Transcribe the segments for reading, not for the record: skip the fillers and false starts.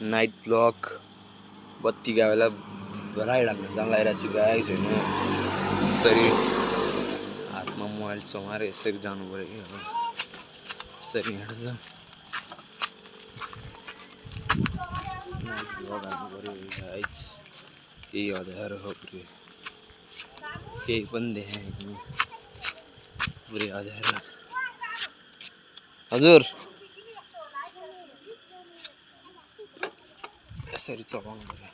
Night blog बत्तीका बेला ride हाल्न जान लागिरहेको छु गाइस हैन। यसरी हातमा मोबाइल समाएर यसरी जानु पर्यो कि अब यसरी हिँड्दा नाइट ब्लग हाल्नु पर्यो गाइस। यही अँध्यारो हो पुरै, केही पनि देखाएन, पुरै अँध्यारो। हजुर यसरी चलाउनु पर्यो।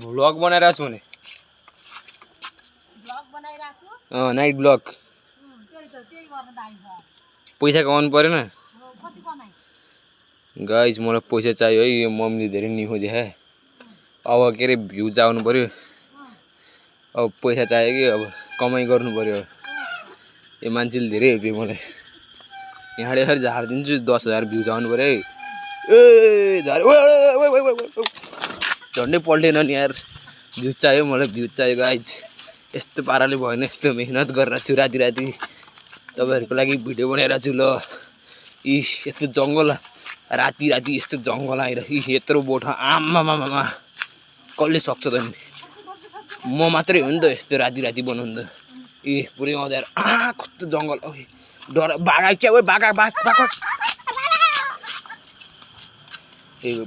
भ्लग बनाइरहेको छु भने नाइट ब्लग पैसा कमाउनु परेन गाइस। मलाई पैसा चाहियो है, यो मम्मीले धेरै निखो देखाए। अब के अरे भ्युज आउनु पर्यो, अब पैसा चाहियो कि अब कमाइ गर्नु पर्यो। यो मान्छेले धेरै हेप्यो मलाई, यहाँबाट यसरी झारिदिन्छु 10,000 भ्युज आउनु पर्यो है। ए झार झन्डै पल्टेन नि यार। भ्युज चाहियो मलाई, भ्युज चाहियो गाइस। यस्तो पाराले भएन, यस्तो मेहनत गरिरहेको छु राति राति तपाईँहरूको लागि भिडियो बनाइरहेको छु। ल यस्तो जङ्गल राति राति यस्तो जङ्गल आइरहेको यत्रो बोट आमामामा कसले सक्छ त नि? म मात्रै हो नि त यस्तो राति राति बनाउनु त। पुरै अँध्यारो कस्तो जङ्गल डर बाघा क्या हो बाघ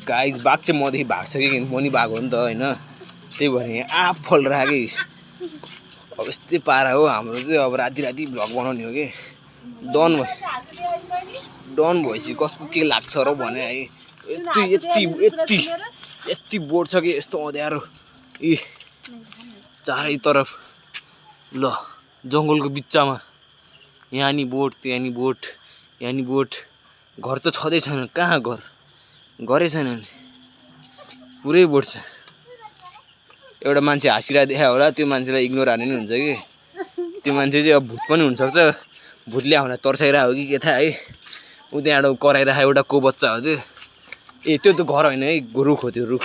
गाइस। बाघ चाहिँ मदेखि भाग्छ कि म नि बाघ हो नि त होइन, त्यही भएर यहाँ आँप फलिरहेको कि। अब यस्तै पारा हो हाम्रो चाहिँ। अब राति राति भ्लग बनाउने हो कि डन भएपछि कसको के लाग्छ र भने है। यति बोट छ कि यस्तो अँध्यारो चारै तरफ। ल जङ्गलको बिच्चामा यहाँ नि बोट, त्यहाँ नि बोट, यहाँ नि बोट। घर त छँदै छैन, कहाँ घरै छैन नि, पुरै बोट छ। एउटा मान्छे हाँसिरहेको देखायो होला, त्यो मान्छेलाई इग्नोर हाने नि हुन्छ कि। त्यो मान्छे चाहिँ अब भूत पनि हुनसक्छ, भूतले हामीलाई तर्साइरहेको हो कि के थाहा है। ऊ त्यहाँबाट कराइरहेको एउटा को बच्चा हो त्यो। त्यो त घर होइन है, रुख हो त्यो, रुख।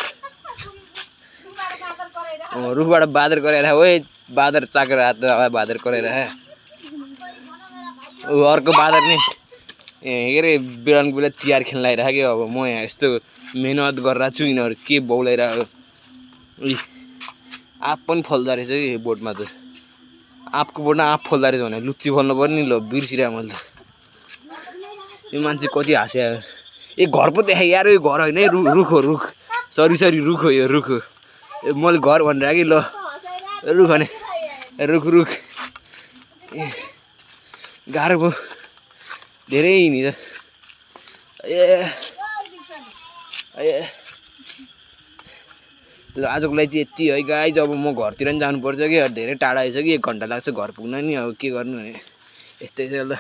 रुखबाट बाँदर कराइरहेको है, बाँदर चाकेर हात बाँदर कराइरहेको। अर्को बाँदर नि के अरे बेलानको बेला तिहार खेल्न आइरहेको कि। अब म यहाँ यस्तो मेहनत गरिरहेको छु, यिनीहरू के बौलाइरहेको। आँप पनि फल्दो रहेछ कि बोटमा त। आँपको बोटमा आँप फल्दो रहेछ भने लुच्ची फल्नु पर्यो नि। ल बिर्सिरहेँ मैले त। यो मान्छे कति हाँस्यो। घर पो देखाएँ यार, यो घर होइन है, रुख हो रुख। सरी रुख हो, यो रुख हो। मैले घर भनेर कि। ल रुख भने रुख गाह्रो भयो धेरै नि त। ल आजको लागि चाहिँ यति है गाइस। अब म घरतिर नि जानुपर्छ कि, धेरै टाढा आइसक्यो, 1 घन्टा लाग्छ घर पुग्न नि। अब के गर्नु है, यस्तै छ ल।